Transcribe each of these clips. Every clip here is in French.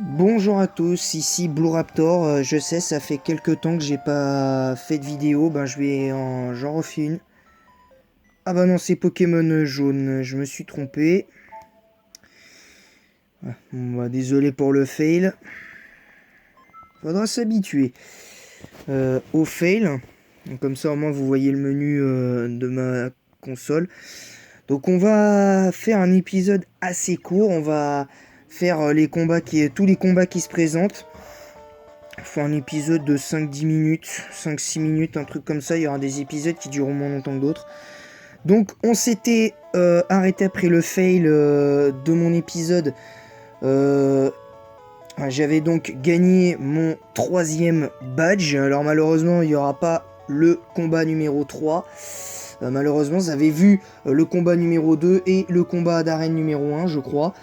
Bonjour à tous, ici Blue Raptor. Je sais, ça fait quelques temps que j'ai pas fait de vidéo, j'en refais une. Ah bah non, c'est Pokémon jaune, je me suis trompé. Bon, bah, désolé pour le fail. Faudra s'habituer au fail. Donc, comme ça au moins vous voyez le menu de ma console. Donc on va faire un épisode assez court, on va faire tous les combats qui se présentent. Il faut un épisode de 5-10 minutes, 5-6 minutes, un truc comme ça. Il y aura des épisodes qui dureront moins longtemps que d'autres. Donc on s'était arrêté après le fail de mon épisode. Euh, J'avais donc gagné mon 3e badge. Alors malheureusement il n'y aura pas le combat numéro 3. Malheureusement vous avez vu le combat numéro 2 et le combat d'arène numéro 1 je crois.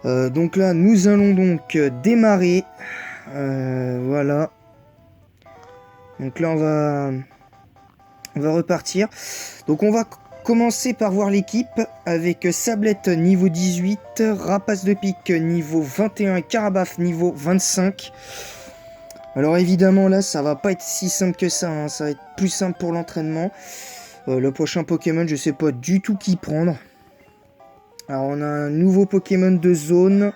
Donc là nous allons donc démarrer. Voilà. Donc là on va repartir. Donc on va commencer par voir l'équipe avec Sablette niveau 18, Rapace de pique niveau 21 et Carabaf niveau 25. Alors évidemment là ça va pas être si simple que ça, hein. Ça va être plus simple pour l'entraînement. Le prochain Pokémon je sais pas du tout qui prendre. Alors on a un nouveau Pokémon de zone.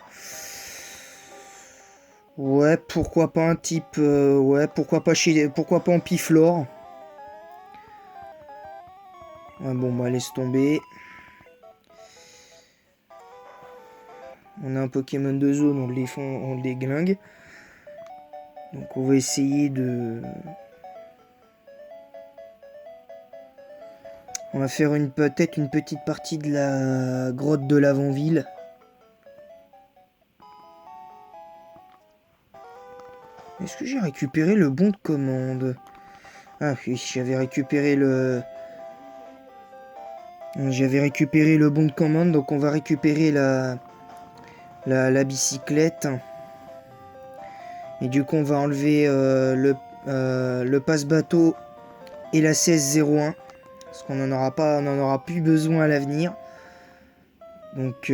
Ouais, pourquoi pas un type... ouais, pourquoi pas en Piflore. Ouais, bon, bah laisse tomber. On a un Pokémon de zone, on le déglingue. Donc on va essayer de... On va faire peut-être une petite partie de la grotte de l'avant-ville. Est-ce que j'ai récupéré le bon de commande? Ah oui, j'avais récupéré le... J'avais récupéré le bon de commande, donc on va récupérer la bicyclette. Et du coup on va enlever le passe-bateau et la 1601. Parce qu'on n'en aura pas, on n'en aura plus besoin à l'avenir. Donc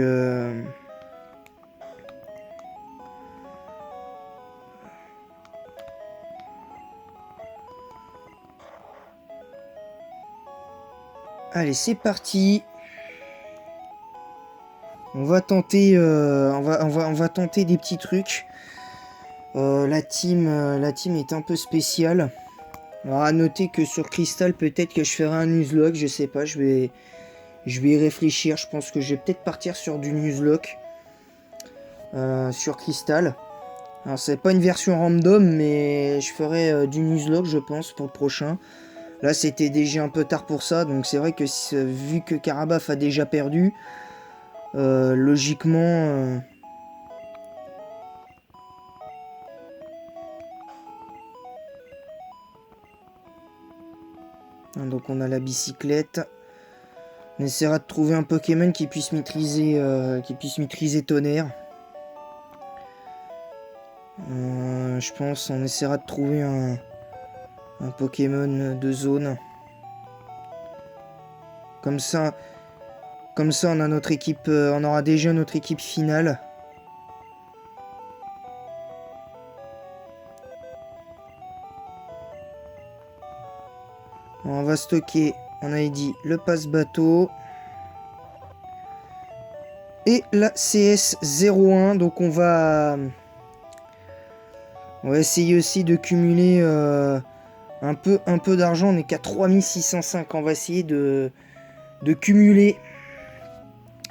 allez, c'est parti. On va tenter, on va tenter des petits trucs. La team est un peu spéciale. Alors à noter que sur Crystal, peut-être que je ferai un Nuzlocke, je sais pas, je vais y réfléchir. Je pense que je vais peut-être partir sur du Nuzlocke sur Crystal. Alors c'est pas une version random, mais je ferai du Nuzlocke, je pense, pour le prochain. Là, c'était déjà un peu tard pour ça, donc c'est vrai que vu que Carabaf a déjà perdu, logiquement... donc on a la bicyclette. On essaiera de trouver un Pokémon qui puisse maîtriser Tonnerre. Je pense on essaiera de trouver un Pokémon de zone. Comme ça on a notre équipe, on aura déjà notre équipe finale. On va stocker, on avait dit, le passe-bateau. Et la CS01, donc on va essayer aussi de cumuler un peu d'argent. On est qu'à 3605, on va essayer de cumuler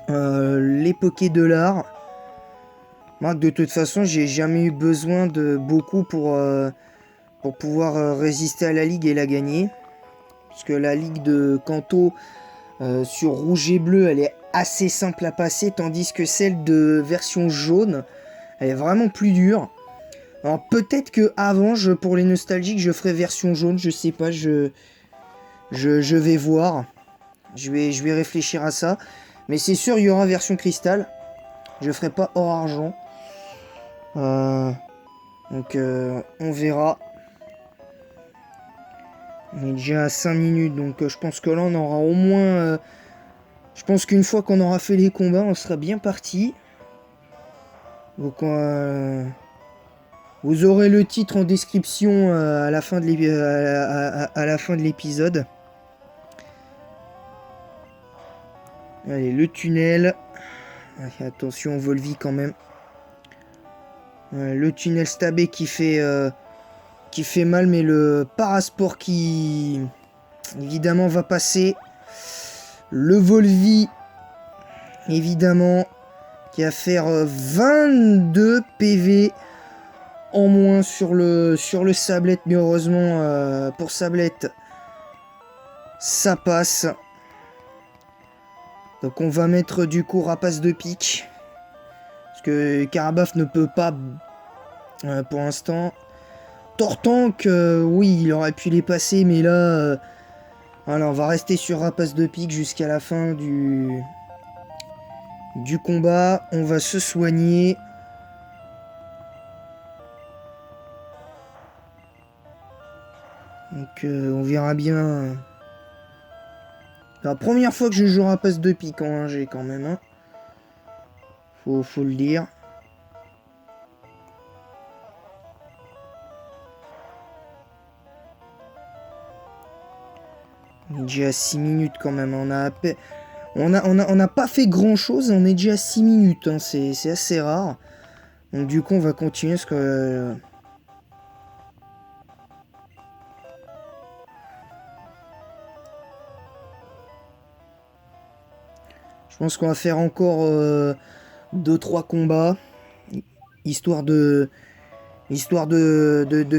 les Poké-Dollars. Moi, de toute façon, j'ai jamais eu besoin de beaucoup pour pouvoir résister à la ligue et la gagner. Parce que la ligue de Kanto sur rouge et bleu, elle est assez simple à passer, tandis que celle de version jaune, elle est vraiment plus dure. Alors peut-être que avant, pour les nostalgiques, je ferai version jaune, je sais pas, je vais voir. Je vais réfléchir à ça. Mais c'est sûr, il y aura version cristal. Je ferai pas hors argent. Donc on verra. On est déjà à 5 minutes, donc je pense que là on aura au moins... je pense qu'une fois qu'on aura fait les combats, on sera bien parti. Donc vous aurez le titre en description à la fin de l'épisode. Allez, le tunnel. Allez, attention, Volvi quand même. Le tunnel stabé qui fait mal, mais le parasport qui évidemment va passer. Le Volvi, évidemment, qui va faire 22 PV en moins sur le Sablette, mais heureusement pour Sablette, ça passe. Donc on va mettre du coup Rapace de pique. Parce que Karabaf ne peut pas pour l'instant. Tortank, oui, il aurait pu les passer, mais là, voilà, on va rester sur Rapace de pique jusqu'à la fin du combat. On va se soigner. Donc on verra bien. C'est la première fois que je joue Rapace de pique en 1G quand même. Hein. Faut le dire. On est déjà à 6 minutes quand même. On n'a pas fait grand chose. On est déjà à 6 minutes. Hein. C'est assez rare. Donc du coup on va continuer parce que... je pense qu'on va faire encore 2-3 combats. Histoire de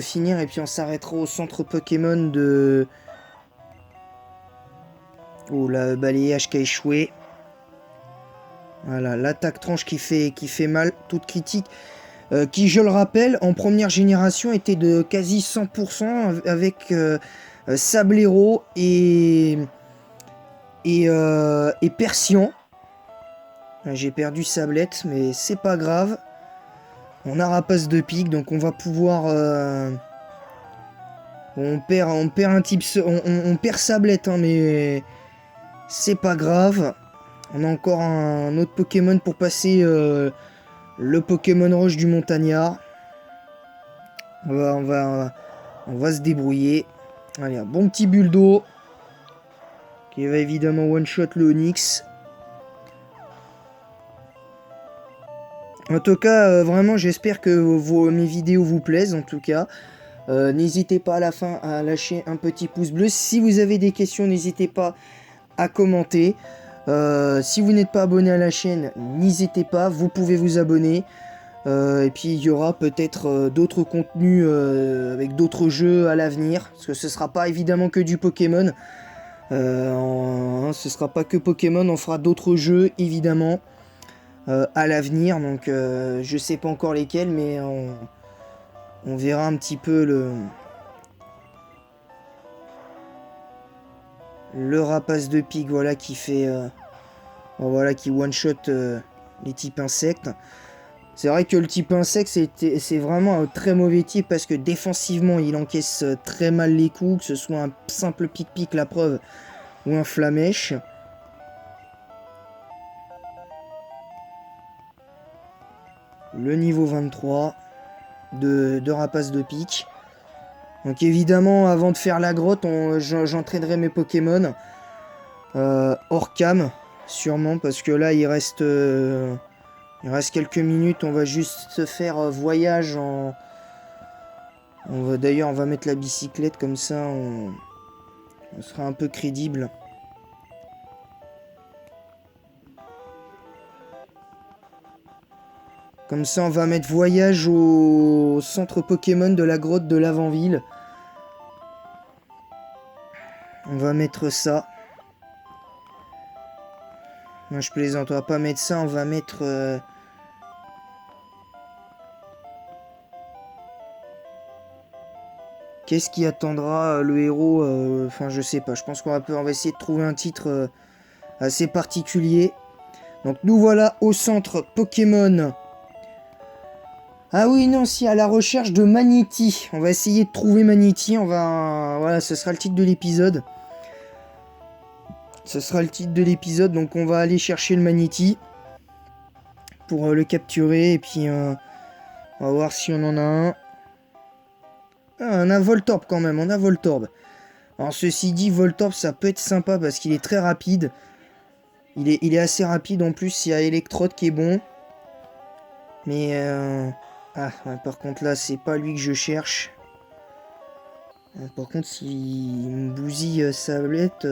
finir. Et puis on s'arrêtera au centre Pokémon de... Oh, le balayage qui a échoué. Voilà, l'attaque tranche qui fait mal, toute critique. Qui, je le rappelle, en première génération était de quasi 100% avec Sablero et Persian. J'ai perdu Sablette, mais c'est pas grave. On a Rapace de pique, donc on va pouvoir... on perd un type... On perd Sablette, hein, mais c'est pas grave. On a encore un autre Pokémon pour passer le Pokémon Roche du Montagnard. On va se débrouiller. Allez, un bon petit bulle d'eau qui va évidemment one-shot le Onix. En tout cas, vraiment, j'espère que mes vidéos vous plaisent, en tout cas. N'hésitez pas à la fin à lâcher un petit pouce bleu. Si vous avez des questions, n'hésitez pas à commenter. Si vous n'êtes pas abonné à la chaîne, n'hésitez pas, vous pouvez vous abonner. Et puis il y aura peut-être d'autres contenus avec d'autres jeux à l'avenir. Parce que ce sera pas évidemment que du Pokémon. Ce sera pas que Pokémon, on fera d'autres jeux évidemment à l'avenir. Donc je sais pas encore lesquels, mais on verra un petit peu le Rapace de pique, voilà, qui fait voilà, qui one shot les types insectes. C'est vrai que le type insecte c'est vraiment un très mauvais type parce que défensivement il encaisse très mal les coups, que ce soit un simple pic-pic, la preuve, ou un flamèche. Le niveau 23 de Rapace de pique. Donc évidemment, avant de faire la grotte, j'entraînerai mes Pokémon hors cam, sûrement, parce que là il reste quelques minutes. On va juste se faire voyage en... D'ailleurs, on va mettre la bicyclette, comme ça on sera un peu crédible. Comme ça, on va mettre voyage au centre Pokémon de la grotte de l'Avant-Ville. On va mettre ça. Non, je plaisante, on va pas mettre ça, on va mettre... Qu'est-ce qui attendra le héros enfin, je sais pas. Je pense qu'on va essayer de trouver un titre assez particulier. Donc, nous voilà au centre Pokémon. Ah oui, non, si, à la recherche de Magnéti. On va essayer de trouver Magnéti. Voilà, ce sera le titre de l'épisode. Ce sera le titre de l'épisode. Donc, on va aller chercher le Magnéti. pour le capturer. Et puis, on va voir si on en a un. Ah, on a Voltorb quand même, on a Voltorb. Alors ceci dit, Voltorb ça peut être sympa parce qu'il est très rapide. Il est assez rapide en plus, il y a Electrode qui est bon. Mais ah, ouais, par contre là, c'est pas lui que je cherche. Par contre, s'il me bousille Sablette...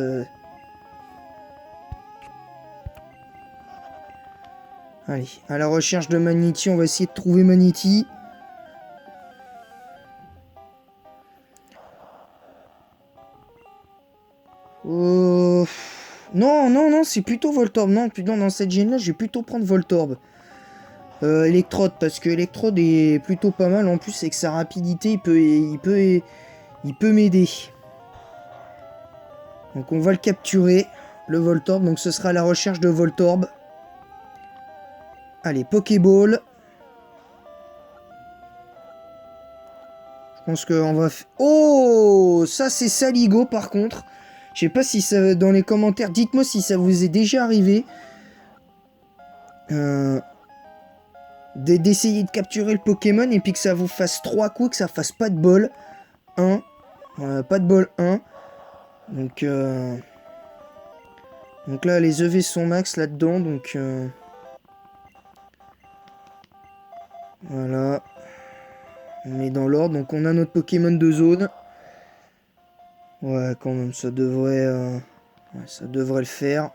Allez, à la recherche de Magnéti, on va essayer de trouver Magnéti. Non, non, non, c'est plutôt Voltorb. Non, putain, dans cette gêne là, je vais plutôt prendre Voltorb. Electrode, parce que Electrode est plutôt pas mal. En plus, avec sa rapidité, il peut m'aider. Donc on va le capturer, le Voltorb. Donc ce sera la recherche de Voltorb. Allez, Pokéball. Je pense qu'on va... Oh, ça c'est Saligo par contre. Je sais pas si ça... Dans les commentaires, dites-moi si ça vous est déjà arrivé. D'essayer de capturer le Pokémon et puis que ça vous fasse 3 coups, que ça fasse pas de bol. 1. Pas de bol 1. Donc là, les EV sont max là-dedans. Donc voilà. On met dans l'ordre. Donc on a notre Pokémon de zone. Ouais, quand même, ça devrait le faire.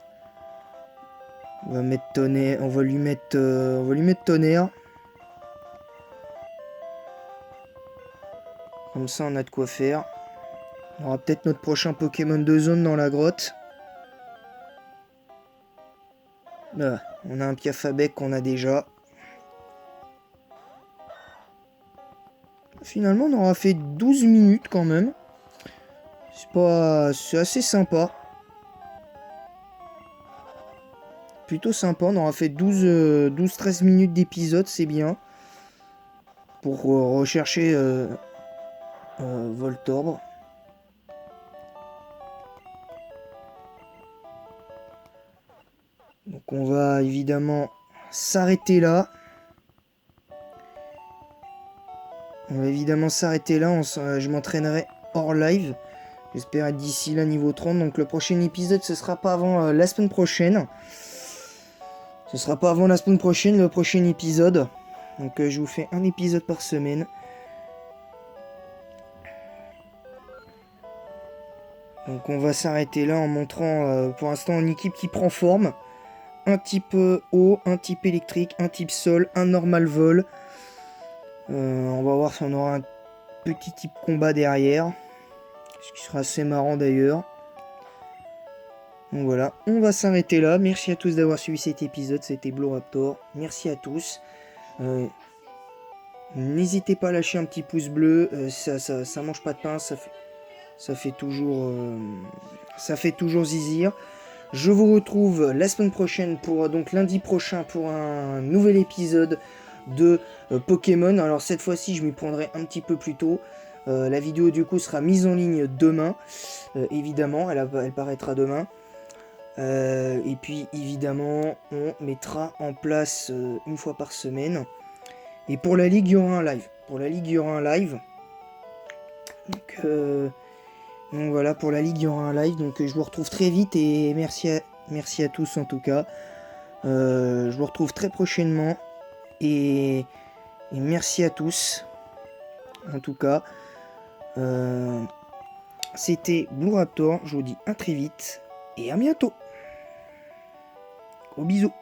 On va mettre tonnerre. On va lui mettre tonnerre. Comme ça, on a de quoi faire. On aura peut-être notre prochain Pokémon de zone dans la grotte. Ah, on a un Piafabec qu'on a déjà. Finalement, on aura fait 12 minutes quand même. C'est assez sympa. Plutôt sympa. On aura fait 12-13 minutes d'épisode, c'est bien. Pour rechercher Voltorb. Donc on va évidemment s'arrêter là. Je m'entraînerai hors live. J'espère être d'ici là niveau 30. Donc le prochain épisode, ce sera pas avant la semaine prochaine. Le prochain épisode. Donc je vous fais un épisode par semaine. Donc on va s'arrêter là en montrant pour l'instant une équipe qui prend forme. Un type eau, un type électrique, un type sol, un normal vol. On va voir si on aura un petit type combat derrière. Ce qui sera assez marrant d'ailleurs. Donc voilà, on va s'arrêter là. Merci à tous d'avoir suivi cet épisode. C'était Blue Raptor. Merci à tous. N'hésitez pas à lâcher un petit pouce bleu. Ça mange pas de pain. Ça fait toujours zizir. Je vous retrouve la semaine prochaine donc lundi prochain pour un nouvel épisode de Pokémon. Alors cette fois-ci, je m'y prendrai un petit peu plus tôt. La vidéo du coup sera mise en ligne demain. Évidemment, elle paraîtra demain. Et puis évidemment, on mettra en place une fois par semaine. Et pour la ligue, il y aura un live. Donc voilà, pour la ligue, il y aura un live. Donc je vous retrouve très vite et merci à tous en tout cas. Je vous retrouve très prochainement. Et merci à tous. En tout cas. C'était Blue Raptor. Je vous dis à très vite. Et à bientôt. Gros bisous.